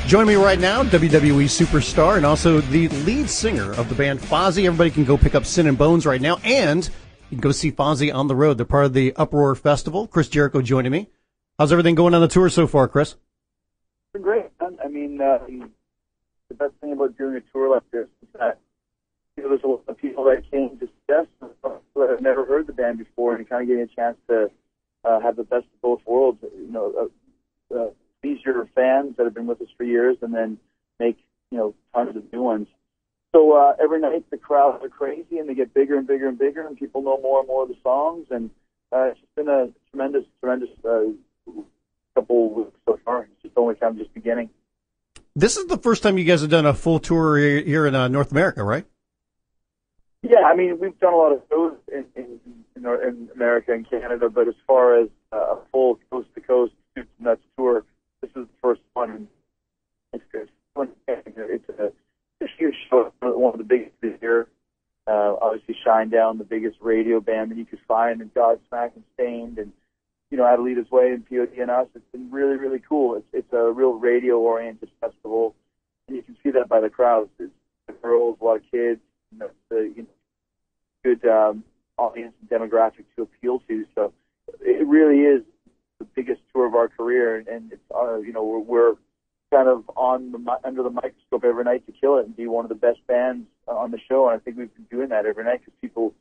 Joining me right now, WWE superstar and also the lead singer of the band Fozzy. Everybody can go pick up Sin and Bones right now, and you can go see Fozzy on the road. They're part of the Uproar Festival. Chris Jericho joining me. How's everything going on the tour so far, Chris? It's great. I mean, the best thing about doing a tour like this is that there's a lot of people that came to see us that have never heard the band before, and kind of getting a chance to have the best of both worlds. These are fans that have been with us for years, and then make tons of new ones. So every night the crowds are crazy, and they get bigger and bigger and bigger, and people know more and more of the songs, and it's just been a tremendous couple of weeks so far. It's just only kind of just beginning. This is the first time you guys have done a full tour here in North America, right? Yeah, I mean, we've done a lot of shows in America and Canada, but as far as a full coast-to-coast Soups and Nuts tour, this is the first one. It's good. It's a huge show, one of the biggest this year. Obviously, Shinedown, the biggest radio band that you could find, and Godsmack and Stained, and Adelita's Way and POD and us. It's been really, really cool. It's a real radio-oriented festival, and you can see that by the crowds. It's girls, a lot of kids. Good audience and demographic to appeal to. So it really is the biggest tour of our career, and it's we're kind of under the microscope every night to kill it and be one of the best bands on the show. And I think we've been doing that every night because people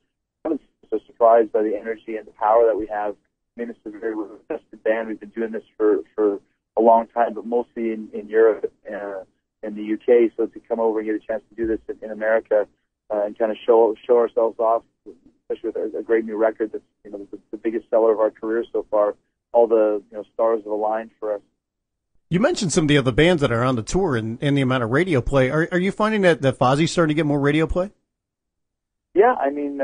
are so surprised by the energy and the power that we have. I mean, it's a very well-tested band. We've been doing this for a long time, but mostly in Europe and the UK. So to come over and get a chance to do this in America and kind of show ourselves off, especially with a great new record that's the biggest seller of our career so far. All the stars have aligned for us. You mentioned some of the other bands that are on the tour and the amount of radio play. Are you finding that Fozzy's starting to get more radio play? Yeah, I mean,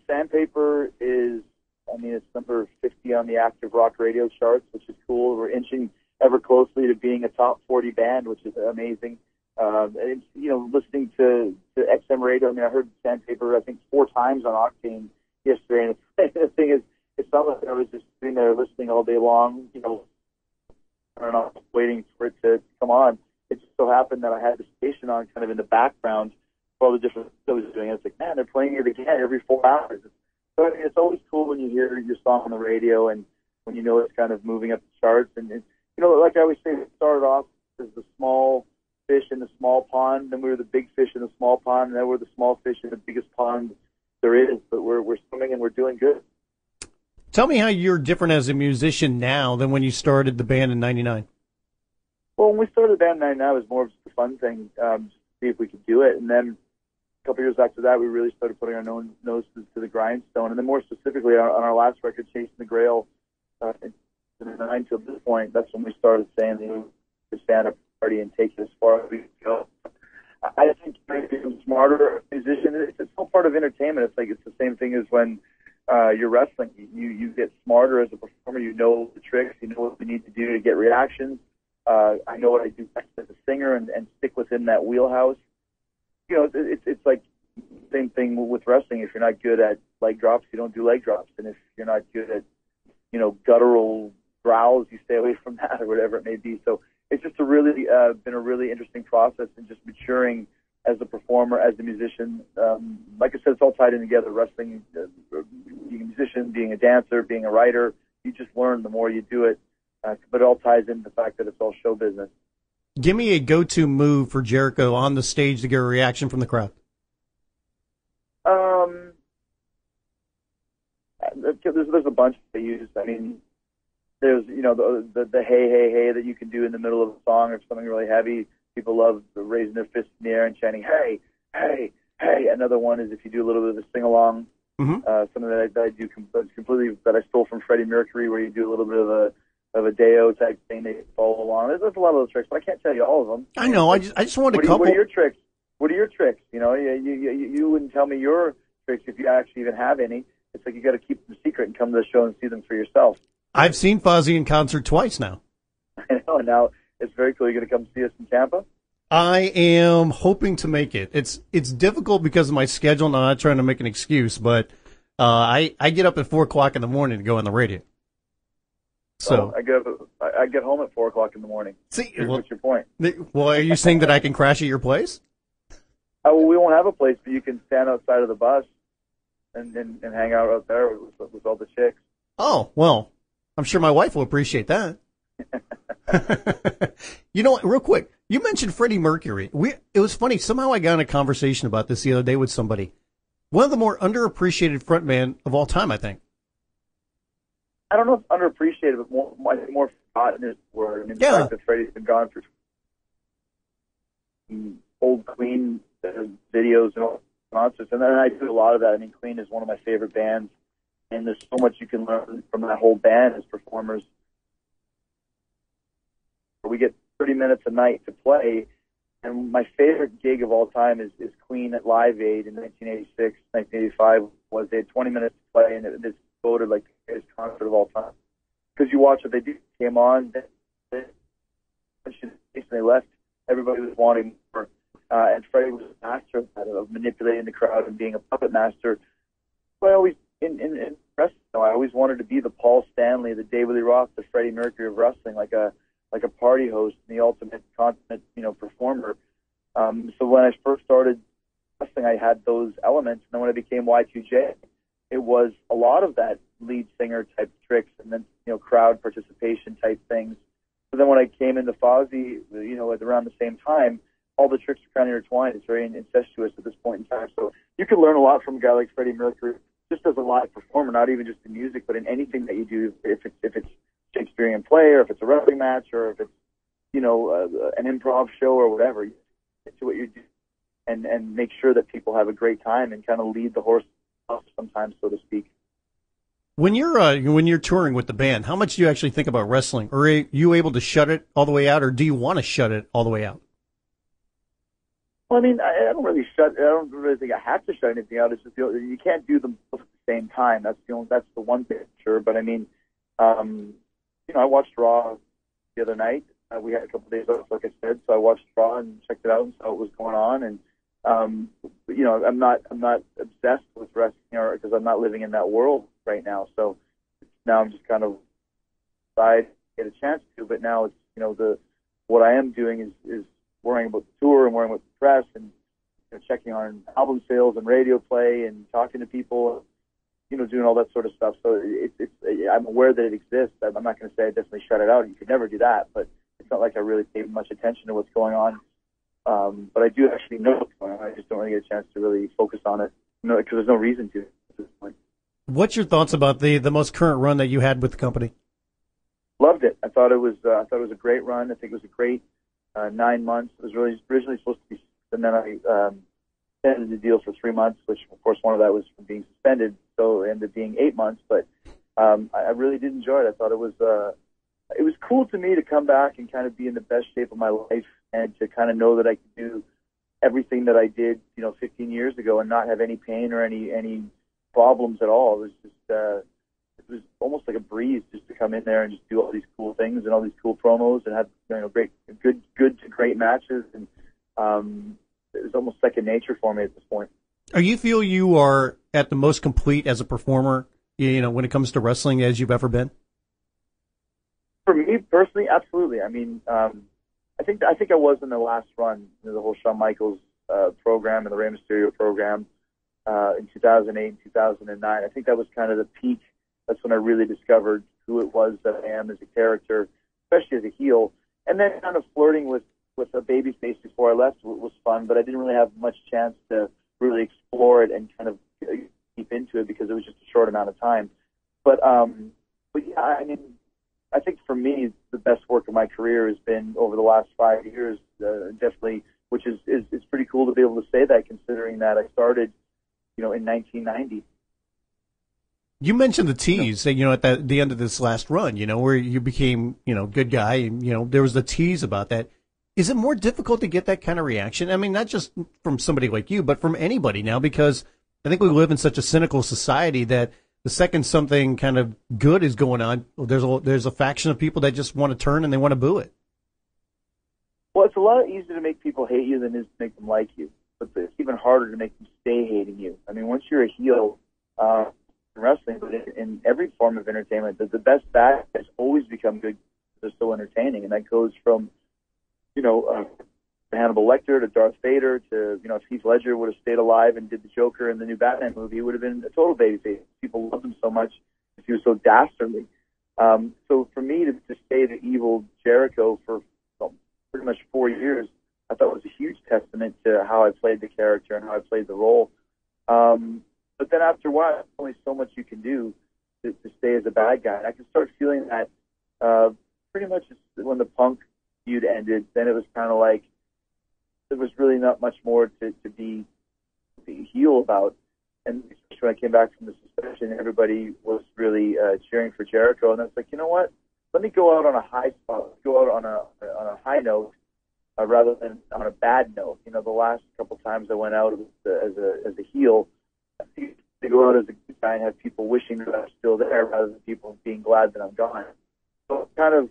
Sandpaper is, it's number 50 on the active rock radio charts, which is cool. We're inching ever closely to being a top 40 band, which is amazing. And listening to XM radio, I heard Sandpaper, I think, 4 times on Octane yesterday. And the thing is, it's not like I was just sitting there listening all day long, I don't know, waiting for it to come on. It just so happened that I had the station on kind of in the background for all the different stuff I was doing. It's like, man, they're playing it again every 4 hours. So it's always cool when you hear your song on the radio and when it's kind of moving up the charts. And like I always say, it started off as the small fish in the small pond, then we were the big fish in the small pond, and then we're the small fish in the biggest pond there is. But we're swimming and we're doing good. Tell me how you're different as a musician now than when you started the band in '99. Well, when we started the band in '99, it was more of just a fun thing, to see if we could do it. And then a couple years after that, we really started putting our noses to the grindstone. And then more specifically, on our last record, Chasing the Grail, in '99 to this point, that's when we started saying the stand-up party and take it as far as we could go. I think being a smarter musician, it's all part of entertainment. It's the same thing as when you're wrestling. You get smarter as a performer. You know the tricks. You know what you need to do to get reactions. I know what I do best as a singer and stick within that wheelhouse. It's like the same thing with wrestling. If you're not good at leg drops, you don't do leg drops. And if you're not good at, guttural growls, you stay away from that or whatever it may be. So it's just been a really interesting process and just maturing as a performer, as a musician. Like I said, it's all tied in together. Wrestling, being a musician, being a dancer, being a writer, you just learn the more you do it. But it all ties into the fact that it's all show business. Give me a go-to move for Jericho on the stage to get a reaction from the crowd. There's a bunch they use. I mean, there's the hey hey hey that you can do in the middle of a song or something really heavy. People love raising their fists in the air and chanting hey hey hey. Another one is if you do a little bit of a sing along. Mm-hmm. Something that I do completely that I stole from Freddie Mercury, where you do a little bit of a Deo type thing that you follow along. There's a lot of those tricks, but I can't tell you all of them. I know. I just wanted a couple. What are your tricks? What are your tricks? You wouldn't tell me your tricks if you actually even have any. It's like you got to keep them secret and come to the show and see them for yourself. I've seen Fozzy in concert twice now. I know. Now it's very cool. You're going to come see us in Tampa? I am hoping to make it. It's difficult because of my schedule, and I'm not trying to make an excuse, but I get up at 4 o'clock in the morning to go on the radio. So I get home at 4:00 in the morning. See, what's your point? Well, are you saying that I can crash at your place? Well, we won't have a place, but you can stand outside of the bus and hang out there with all the chicks. Oh, well, I'm sure my wife will appreciate that. You know what, real quick, you mentioned Freddie Mercury. It was funny, somehow I got in a conversation about this the other day with somebody. One of the more underappreciated frontmen of all time, I think. I don't know if underappreciated, but more forgotten is the word. I mean, the fact that Freddie's been gone for old Queen videos and all concerts, and then I do a lot of that. I mean, Queen is one of my favorite bands, and there's so much you can learn from that whole band as performers. We get 30 minutes a night to play, and my favorite gig of all time is Queen at Live Aid in 1986, 1985. They had 20 minutes to play, and it's voted like the greatest concert of all time. Because you watch what they do, came on, they left, everybody was wanting more, and Freddie was a master of that, of manipulating the crowd and being a puppet master. But I always, in wrestling, I always wanted to be the Paul Stanley, the David Lee Roth, the Freddie Mercury of wrestling, like a party host, and the ultimate consummate, performer. So when I first started wrestling, I had those elements, and then when I became Y2J, it was a lot of that lead singer type tricks, and then crowd participation type things. So then when I came into Fozzy, at around the same time, all the tricks are kind of intertwined. It's very incestuous at this point in time. So you can learn a lot from a guy like Freddie Mercury, just as a live performer, not even just in music, but in anything that you do. If it's Shakespearean play, or if it's a wrestling match, or if it's an improv show or whatever, you get to what you do and make sure that people have a great time and kind of lead the horse sometimes, so to speak. When you're touring with the band, how much do you actually think about wrestling? Or are you able to shut it all the way out, or do you want to shut it all the way out? Well, I mean, I don't really think I have to shut anything out. It's just you can't do them both at the same time. That's the one thing, sure. But I mean, I watched Raw the other night. We had a couple of days off, like I said, so I watched Raw and checked it out and saw what was going on. And I'm not obsessed with wrestling, because I'm not living in that world right now. So now I'm just kind of side get a chance to. But now it's what I am doing is worrying about the tour and worrying with the press and checking on album sales and radio play and talking to people. Doing all that sort of stuff. So I'm aware that it exists. I'm not going to say I definitely shut it out. You could never do that, but it's not like I really pay much attention to what's going on. But I do actually know what's going on. I just don't really get a chance to really focus on it, because there's no reason to at this point. What's your thoughts about the most current run that you had with the company? Loved it. I thought it was a great run. I think it was a great 9 months. It was really originally supposed to be, and then I ended the deal for 3 months, which of course one of that was from being suspended, so it ended up being 8 months. But I really did enjoy it. I thought it was cool to me to come back and kind of be in the best shape of my life, and to kind of know that I could do everything that I did 15 years ago and not have any pain or any problems at all. It was just it was almost like a breeze just to come in there and just do all these cool things and all these cool promos and have good to great matches, and it was almost second nature for me at this point. You feel you are at the most complete as a performer, when it comes to wrestling, as you've ever been? For me personally, absolutely. I mean, I think I was in the last run, the whole Shawn Michaels program and the Rey Mysterio program in 2008 and 2009. I think that was kind of the peak. That's when I really discovered who it was that I am as a character, especially as a heel. And then kind of flirting with a babyface before I left was fun, but I didn't really have much chance to really explore it and kind of deep into it because it was just a short amount of time. But yeah, I mean, I think for me, the best work of my career has been over the last 5 years, definitely, which is pretty cool to be able to say that, considering that I started, in 1990. You mentioned the tease, at the end of this last run, where you became, good guy, and, there was the tease about that. Is it more difficult to get that kind of reaction? I mean, not just from somebody like you, but from anybody now, because I think we live in such a cynical society that the second something kind of good is going on, there's a faction of people that just want to turn and they want to boo it. Well, it's a lot easier to make people hate you than it is to make them like you. But it's even harder to make them stay hating you. I mean, once you're a heel, wrestling, but in every form of entertainment, the best bad guys always become good. They're so entertaining, and that goes from, Hannibal Lecter to Darth Vader to, if Heath Ledger would have stayed alive and did the Joker in the new Batman movie, he would have been a total babyface. People loved him so much because he was so dastardly. So for me to stay the evil Jericho for pretty much 4 years, I thought was a huge testament to how I played the character and how I played the role. But then after a while, there's only so much you can do to stay as a bad guy. And I can start feeling that pretty much when the Punk feud ended, then it was kind of like there was really not much more to be heel about. And especially when I came back from the suspension, everybody was really cheering for Jericho. And I was like, you know what? Let me go out on a high spot. Let's go out on a high note rather than on a bad note. The last couple times I went out as a heel, I think to go out as a good guy and have people wishing that I'm still there rather than people being glad that I'm gone. So kind of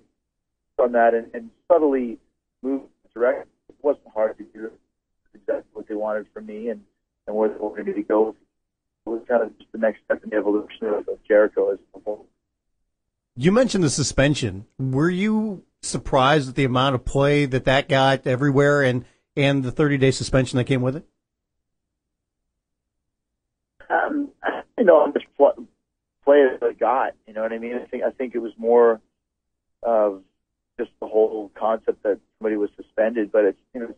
on that and subtly moved direct. It wasn't hard to do exactly what they wanted from me and where they wanted me to go. It was kind of just the next step in the evolution of Jericho as a whole. You mentioned the suspension. Were you surprised at the amount of play that got everywhere and the 30-day suspension that came with it? I know how much play it got. You know what I mean? I think it was more of just the whole concept that somebody was suspended, but it's it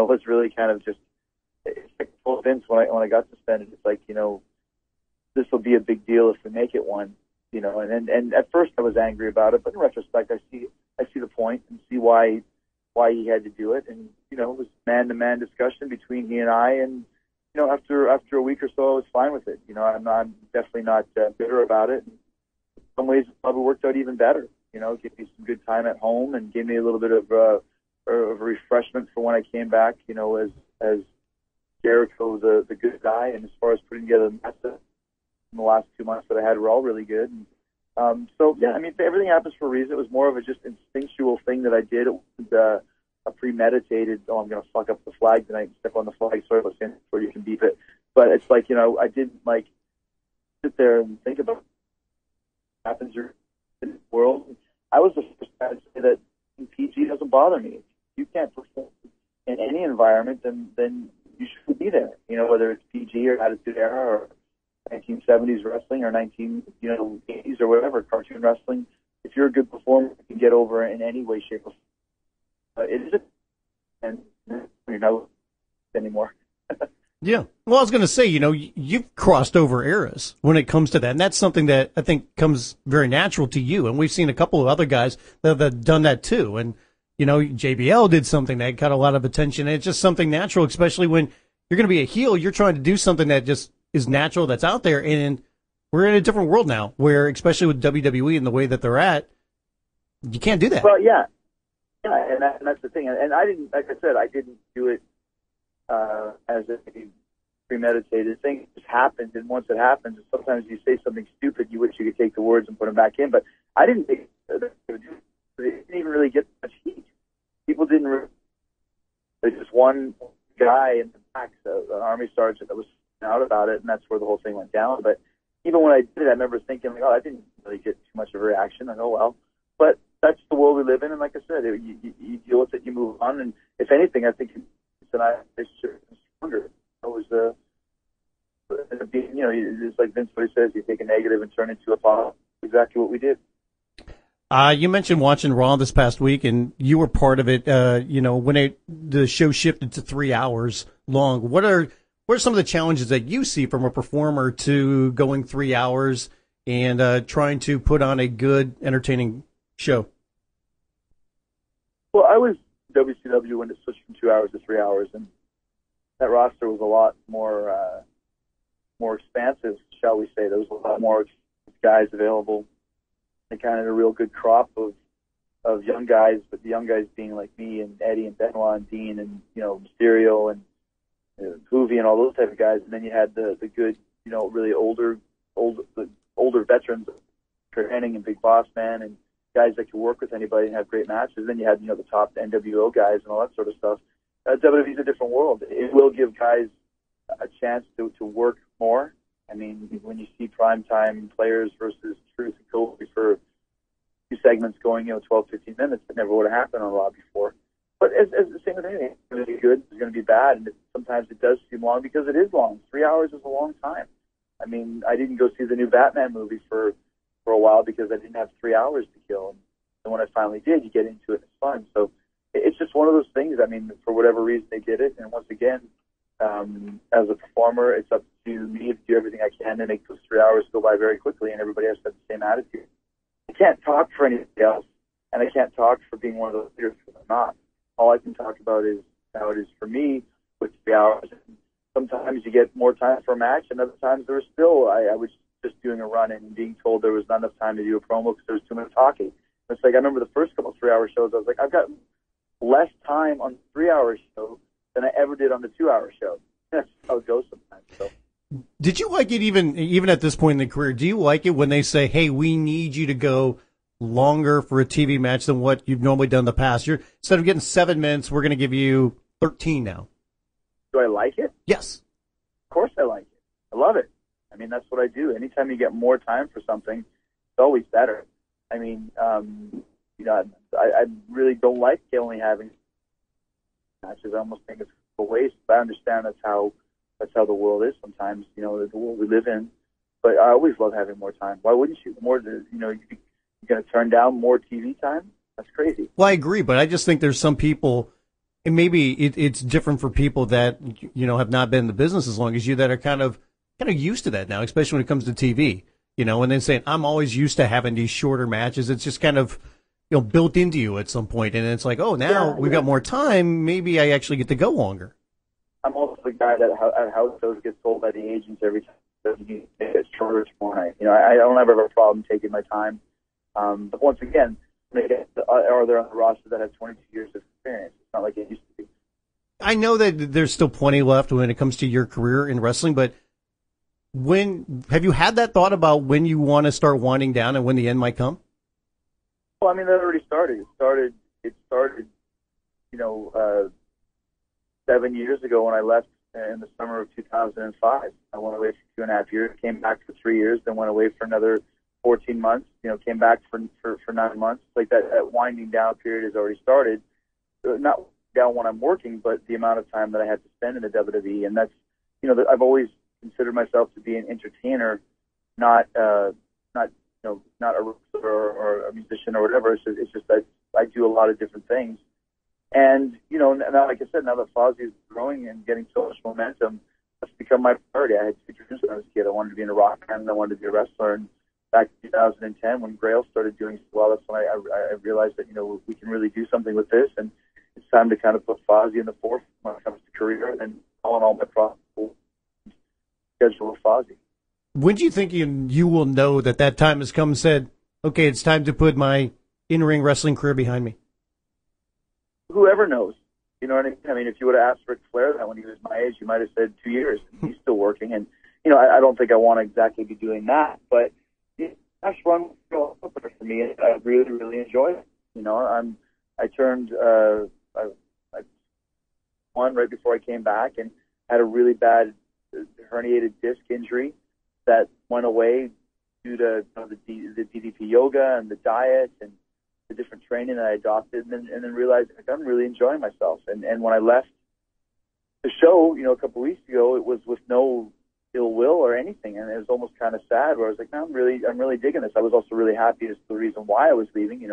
was really kind of just it's like full Vince when I got suspended. It's like this will be a big deal if we make it one. And at first I was angry about it, but in retrospect I see the point and see why he had to do it. And it was man-to-man discussion between he and I, and after a week or so I was fine with it. I'm definitely not bitter about it. In some ways it probably worked out even better. It gave me some good time at home and gave me a little bit of a refreshment for when I came back. As Jericho, the good guy, and as far as putting together the matches in the last 2 months that I had were all really good. And, so yeah, I mean, everything happens for a reason. It was more of a just instinctual thing that I did. It wasn't a premeditated, I'm going to fuck up the flag tonight and step on the flag. Sorry about saying before you can beep it. But it's like, I didn't sit there and think about what happens in the world. I was the first guy to say that PG doesn't bother me. If you can't perform in any environment, then you shouldn't be there. Whether it's PG or Attitude Era or 1970s wrestling or 80s or whatever, cartoon wrestling. If you're a good performer, you can get over in any way, shape, or form. It isn't, and you're not anymore. Yeah. Well, I was going to say, you've crossed over eras when it comes to that. And that's something that I think comes very natural to you. And we've seen a couple of other guys that have done that too. And, JBL did something that got a lot of attention. And it's just something natural, especially when you're going to be a heel. You're trying to do something that just is natural, that's out there. And we're in a different world now where, especially with WWE and the way that they're at, you can't do that. Well, yeah. And that's the thing. And I didn't, like I said, I didn't do it as a premeditated thing. It just happened, and once it happens, sometimes you say something stupid, you wish you could take the words and put them back in. But I didn't think it didn't even really get much heat. People didn't really. There's just one guy in the back, an army sergeant, that was out about it, and that's where the whole thing went down. But even when I did it, I remember thinking, I didn't really get too much of a reaction. I go, well, but that's the world we live in, and like I said, you deal with it, you move on, and if anything, I think it's an relationship stronger. It was it's like Vince always says, you take a negative and turn it into a positive. Exactly what we did. You mentioned watching Raw this past week, and you were part of it. When the show shifted to 3 hours long, what are some of the challenges that you see from a performer to going 3 hours and trying to put on a good, entertaining show? Well, I was WCW when it switched from 2 hours to 3 hours, and that roster was a lot more expansive, shall we say. There was a lot more guys available, and kind of a real good crop of young guys, but the young guys being like me and Eddie and Benoit and Dean and Mysterio and Hoovy and all those type of guys. And then you had the good, really older veterans, Kurt Hennig and Big Boss Man, and guys that could work with anybody and have great matches. Then you had the top NWO guys and all that sort of stuff. WWE's a different world. It will give guys a chance to work more, I mean, when you see primetime players versus Truth and Kofi for two segments going, 12, 15 minutes, it never would have happened on Raw before. But as the same with anything, it's going to be good, it's going to be bad, and sometimes it does seem long because it is long. 3 hours is a long time. I mean, I didn't go see the new Batman movie for a while because I didn't have 3 hours to kill. And when I finally did, you get into it, and it's fun. So it's just one of those things. I mean, for whatever reason, they did it. And once again, as a performer, it's up to me to do everything I can to make those 3 hours go by very quickly, and everybody has to have the same attitude. I can't talk for anybody else, and I can't talk for being one of those leaders because I'm not. All I can talk about is how it is for me with 3 hours. And sometimes you get more time for a match, and other times there was still, I was just doing a run and being told there was not enough time to do a promo because there was too much talking. It's like I remember the first couple of 3 hour shows, I was like, I've got less time on the 3 hour show than I ever did on the 2 hour show. That's how it goes sometimes. So. Did you like it even at this point in the career? Do you like it when they say, hey, we need you to go longer for a TV match than what you've normally done in the past? Instead of getting 7 minutes, we're going to give you 13 now. Do I like it? Yes. Of course I like it. I love it. I mean, that's what I do. Anytime you get more time for something, it's always better. I mean, I really don't like only having matches. I almost think it's a waste, but I understand that's how the world is sometimes, the world we live in. But I always love having more time. Why wouldn't you? You're going to turn down more TV time? That's crazy. Well, I agree, but I just think there's some people, and maybe it's different for people that, have not been in the business as long as you, that are kind of used to that now, especially when it comes to TV, and then saying, I'm always used to having these shorter matches. It's just kind of, built into you at some point. And it's like, oh, now we've got more time. Maybe I actually get to go longer. I'm also the guy that at house shows gets told by the agents every time that you need to get shorter tomorrow night. I don't ever have a problem taking my time. But once again, are there on the roster that have 22 years of experience? It's not like it used to be. I know that there's still plenty left when it comes to your career in wrestling, but have you had that thought about when you want to start winding down and when the end might come? Well, I mean, that already started. It started, 7 years ago when I left in the summer of 2005. I went away for 2.5 years, came back for 3 years, then went away for another 14 months, came back for 9 months. Like that winding down period has already started. Not down when I'm working, but the amount of time that I had to spend in the WWE. And that's, I've always considered myself to be an entertainer, not a wrestler or a musician or whatever. It's just that I do a lot of different things. And, now, like I said, now that Fozzy is growing and getting so much momentum, that's become my priority. I had two dreams when I was a kid. I wanted to be in a rock band and I wanted to be a wrestler. And back in 2010, when Grail started doing so well, that's when I realized that, we can really do something with this. And it's time to kind of put Fozzy in the forefront when it comes to career and all my profitable schedule with Fozzy. When do you think you will know that time has come and said, okay, it's time to put my in-ring wrestling career behind me? Whoever knows. You know what I mean? I mean, if you would have asked Ric Flair that when he was my age, you might have said 2 years. He's still working. And, I don't think I want to exactly be doing that. But Nash run was for me. I really, really enjoy it. I turned I won right before I came back and had a really bad herniated disc injury that went away due to the DDP yoga and the diet and the different training that I adopted, and then realized I'm really enjoying myself. And when I left the show, a couple of weeks ago, it was with no ill will or anything, and it was almost kind of sad. Where I was like, no, I'm really digging this. I was also really happy as to the reason why I was leaving.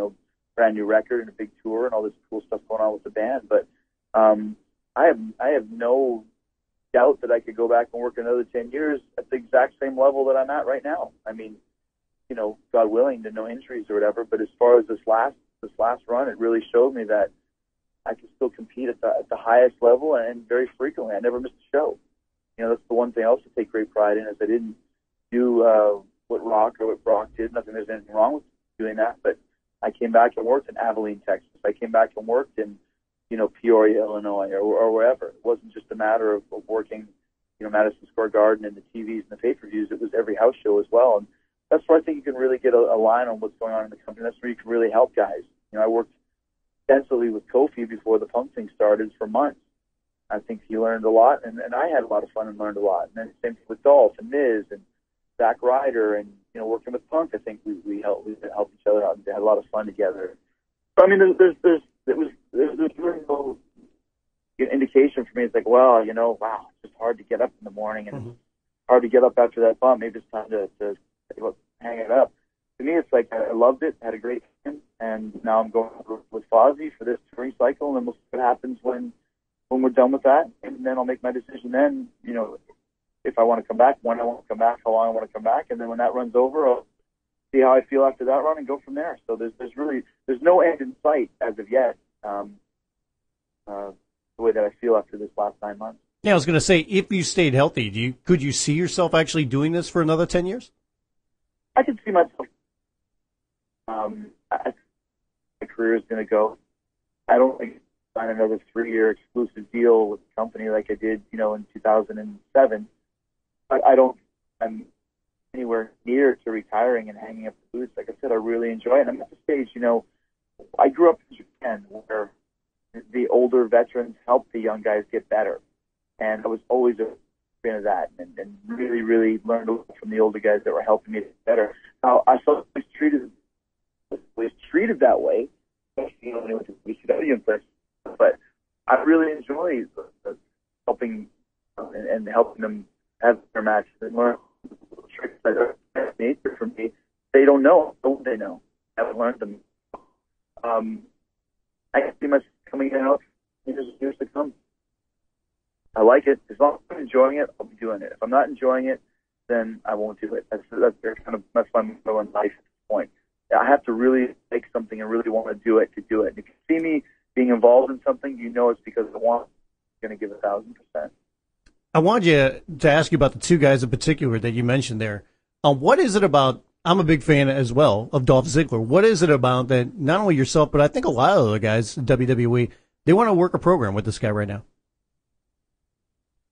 Brand new record and a big tour and all this cool stuff going on with the band. But I have no doubt that I could go back and work another 10 years at the exact same level that I'm at right now. I mean, God willing, to no injuries or whatever. But as far as this last run, it really showed me that I can still compete at the highest level and very frequently. I never missed a show. That's the one thing I also take great pride in, is I didn't do what Rock or what Brock did. Nothing, there's anything wrong with doing that, but I came back and worked in Abilene, Texas. I came back and worked in, Peoria, Illinois, or wherever. It wasn't just a matter of working, Madison Square Garden and the TVs and the pay-per-views. It was every house show as well. And that's where I think you can really get a line on what's going on in the company. That's where you can really help guys. I worked extensively with Kofi before the Punk thing started for months. I think he learned a lot, and I had a lot of fun and learned a lot. And then same thing with Dolph and Miz and Zack Ryder, and working with Punk. I think we helped each other out and had a lot of fun together. So I mean, there's really no indication for me. It's like, well, wow, it's just hard to get up in the morning, and it's hard to get up after that bump. Maybe it's time to hang it up. To me, it's like I loved it, had a great time, and now I'm going with Fozzy for this touring cycle, and then we'll see what happens when we're done with that, and then I'll make my decision then, if I want to come back, when I want to come back, how long I want to come back, and then when that runs over, I'll see how I feel after that run and go from there. So there's no end in sight as of yet, the way that I feel after this last 9 months. Yeah, I was going to say, if you stayed healthy, could you see yourself actually doing this for another 10 years? I could see myself. I think my career is going to go. I don't think sign another 3-year exclusive deal with the company like I did, in 2007. I'm anywhere near to retiring and hanging up the boots. Like I said, I really enjoy it. And I'm at the stage, I grew up in Japan where the older veterans helped the young guys get better. And I was always a fan of that and really, really learned a lot from the older guys that were helping me get better. Now, I was treated that way, especially when I went to WCW and place. But I really enjoy helping and helping them have their matches and learn tricks that are nature for me. They don't know. They know. I haven't learned them. I can see myself coming out in years to come. I like it. As long as I'm enjoying it, I'll be doing it. If I'm not enjoying it, then I won't do it. That's my motto in life at this point. I have to really like something and really want to do it. And if you see me being involved in something, it's because I want. I'm going to give 1,000%. I wanted you to ask you about the two guys in particular that you mentioned there. What is it about? I'm a big fan as well of Dolph Ziggler. What is it about that not only yourself, but I think a lot of the guys in WWE, they want to work a program with this guy right now?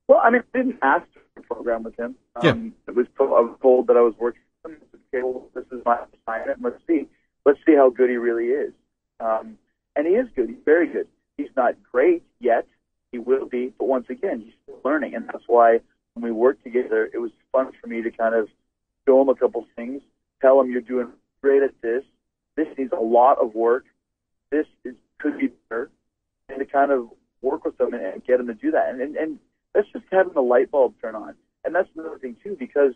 Well, I didn't ask for a program with him. I was told that I was working with him. Okay, well, this is my assignment. Let's see how good he really is. And he is good. He's very good. He's not great yet. He will be, but once again, he's still learning, and that's why when we worked together, it was fun for me to kind of show him a couple things, tell him you're doing great at this. This needs a lot of work. Could be better, and to kind of work with him and get him to do that. And that's just having the light bulb turn on. And that's another thing too, because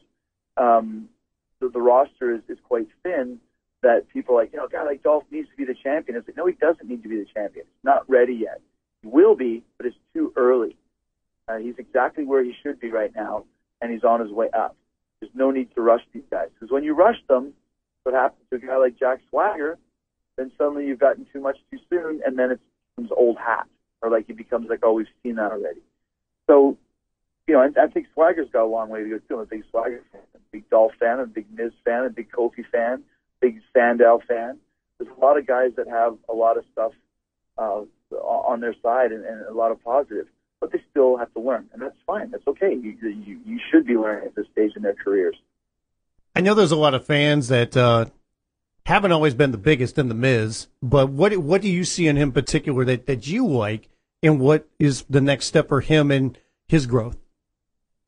the roster is quite thin. That people are like, a guy like Dolph needs to be the champion. It's like, no, he doesn't need to be the champion. He's not ready yet. He will be, but it's too early. He's exactly where he should be right now, and he's on his way up. There's no need to rush these guys. Because when you rush them, what happens to a guy like Jack Swagger, then suddenly you've gotten too much too soon, and then it becomes old hat. Or like it becomes like, oh, we've seen that already. So, I think Swagger's got a long way to go, too. I'm a big Swagger fan, a big Dolph fan, a big Miz fan, a big Kofi fan, big Sandow fan. There's a lot of guys that have a lot of stuff on their side and a lot of positive, but they still have to learn, and that's fine. That's okay. You should be learning at this stage in their careers. I know there's a lot of fans that haven't always been the biggest in the Miz, but what do you see in him in particular that you like, and what is the next step for him and his growth?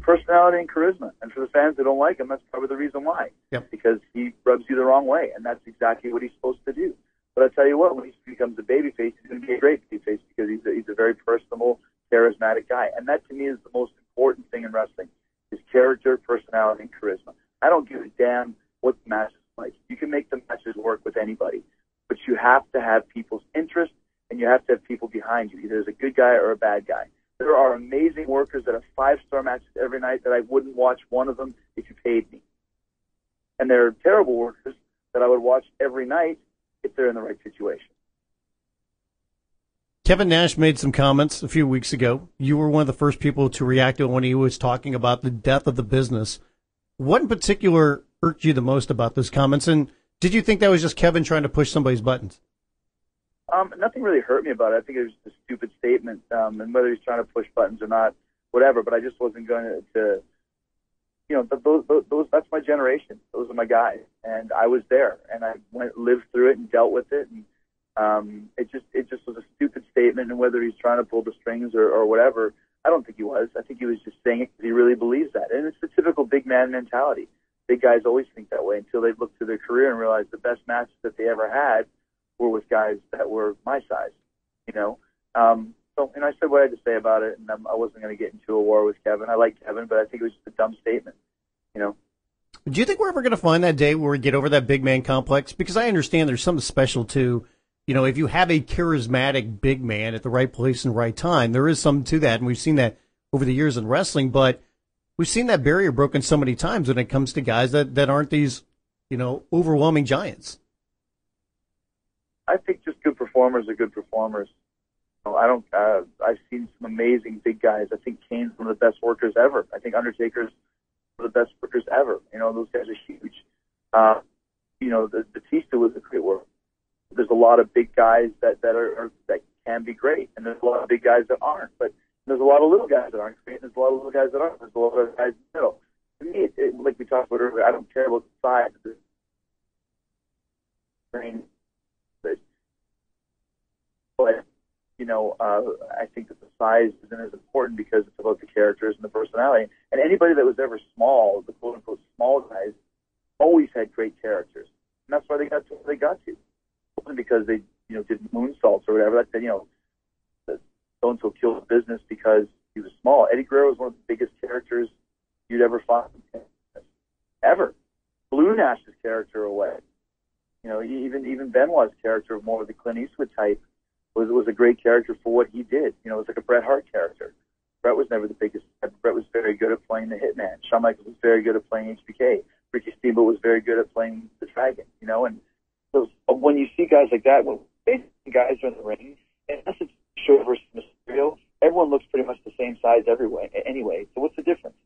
Personality and charisma. And for the fans that don't like him, that's probably the reason why. Yep. Because he rubs you the wrong way, and that's exactly what he's supposed to do. But I tell you what, when he becomes a babyface, he's going to be a great babyface because he's a very personable, charismatic guy. And that, to me, is the most important thing in wrestling, is character, personality, and charisma. I don't give a damn what the match is like. You can make the matches work with anybody, but you have to have people's interest, and you have to have people behind you, either as a good guy or a bad guy. There are amazing workers that have 5-star matches every night that I wouldn't watch one of them if you paid me. And there are terrible workers that I would watch every night if they're in the right situation. Kevin Nash made some comments a few weeks ago. You were one of the first people to react to it when he was talking about the death of the business. What in particular irked you the most about those comments? And did you think that was just Kevin trying to push somebody's buttons? Nothing really hurt me about it. I think it was just a stupid statement, and whether he's trying to push buttons or not, whatever. But I just wasn't going to that's my generation. Those are my guys, and I was there, and I lived through it and dealt with it, and It just was a stupid statement, and whether he's trying to pull the strings or whatever, I don't think he was. I think he was just saying it because he really believes that. And it's the typical big man mentality. Big guys always think that way until they look to their career and realize the best matches that they ever had were with guys that were my size, you know. So, and I said what I had to say about it, and I wasn't going to get into a war with Kevin. I like Kevin, but I think it was just a dumb statement, you know. Do you think we're ever going to find that day where we get over that big man complex? Because I understand there's something special to, you know, if you have a charismatic big man at the right place and right time, there is something to that, and we've seen that over the years in wrestling, but we've seen that barrier broken so many times when it comes to guys that aren't these, you know, overwhelming giants. I think just good performers are good performers. I've seen some amazing big guys. I think Kane's one of the best workers ever. I think Undertaker's one of the best workers ever. You know, those guys are huge. You know, the Batista was a great worker. There's a lot of big guys that can be great, and there's a lot of big guys that aren't. But there's a lot of little guys that aren't great, and there's a lot of little guys that aren't. There's a lot of guys in the middle. To me, like we talked about earlier, I don't care about the size of the brain. But you know, I think that the size isn't as important because it's about the characters and the personality. And anybody that was ever small, the quote-unquote small guys, always had great characters. And that's why they got to where they got to. It wasn't because they, you know, did moonsaults or whatever. That's, you know, so-and-so killed the business because he was small. Eddie Guerrero was one of the biggest characters you'd ever find. Ever. Blew Nash's character away. You know, even Benoit's character, more of the Clint Eastwood type, was a great character for what he did. You know, it was like a Bret Hart character. Bret was never the biggest. Bret was very good at playing the Hitman. Shawn Michaels was very good at playing HBK. Ricky Steamboat was very good at playing the Dragon. You know, and so when you see guys like that, when basically guys are in the ring, unless it's Show versus Mysterio, everyone looks pretty much the same size anyway. So what's the difference?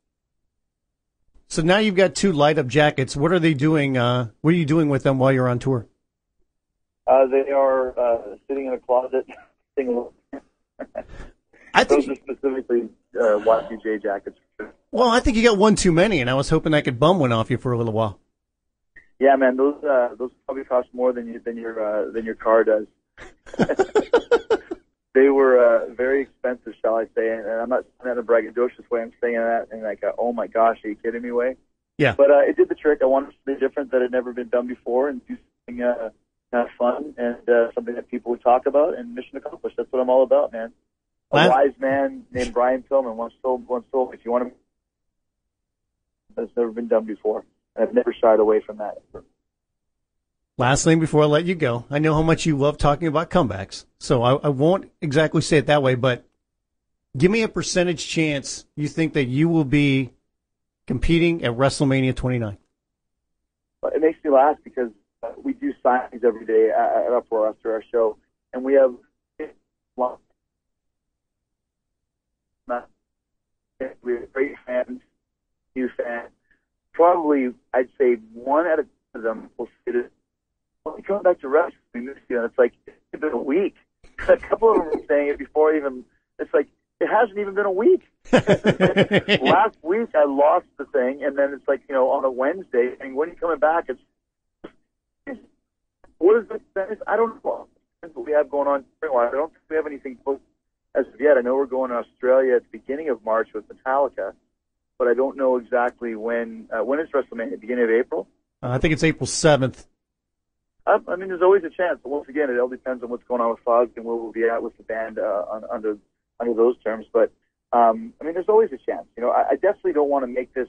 So now you've got two light-up jackets. What are they doing? What are you doing with them while you're on tour? They are sitting in a closet. I think those are specifically Y2J jackets. Well, I think you got one too many, and I was hoping I could bum one off you for a little while. Yeah, man, those probably cost more than your car does. They were very expensive, shall I say? And I'm not saying that in a braggadocious way. I'm saying that in like a, oh my gosh, are you kidding me way? Yeah. But it did the trick. I wanted to be different that had never been done before and do something kind of fun and something that people would talk about, and mission accomplished. That's what I'm all about, man. A wise man named Brian Pillman once told me, if you want to, that's never been done before. And I've never shied away from that. Last thing before I let you go, I know how much you love talking about comebacks, so I won't exactly say it that way, but give me a percentage chance you think that you will be competing at WrestleMania 29. It makes me laugh because we do signings every day at Uproar after our show, and we have great fans, new fans. Probably, I'd say one out of them will say this. Well, we coming back to wrestling, we miss you. And it's like, it's been a week. A couple of them were saying it before even, it's like, it hasn't even been a week. Last week I lost the thing, and then it's like, you know, on a Wednesday, saying, when are you coming back? What is this? I don't know what we have going on. I don't think we have anything booked as of yet. I know we're going to Australia at the beginning of March with Metallica, but I don't know exactly when. When is WrestleMania? Beginning of April? I think it's April 7th. I mean, there's always a chance. But once again, it all depends on what's going on with Fozzy and where we'll be at with the band under those terms. But I mean, there's always a chance. You know, I definitely don't want to make this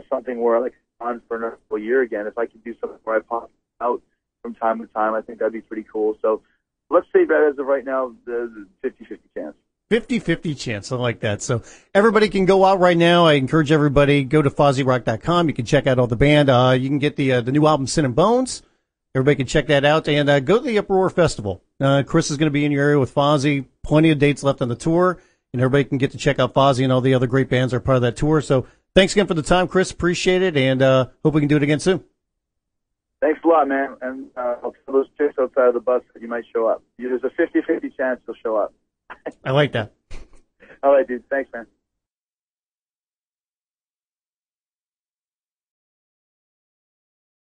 something where I like on for another year again. If I could do something where I pop out from time to time, I think that'd be pretty cool. So let's say that as of right now, the 50-50 chance. 50-50 chance. I like that. So everybody can go out right now. I encourage everybody, go to FozzyRock.com. You can check out all the band. You can get the new album, Sin and Bones. Everybody can check that out. And go to the Uproar Festival. Chris is going to be in your area with Fozzy. Plenty of dates left on the tour. And everybody can get to check out Fozzy and all the other great bands that are part of that tour. So thanks again for the time, Chris. Appreciate it. And hope we can do it again soon. Thanks a lot, man. And I'll tell those chicks outside of the bus that you might show up. There's a 50-50 chance they'll show up. I like that. All right, dude. Thanks, man.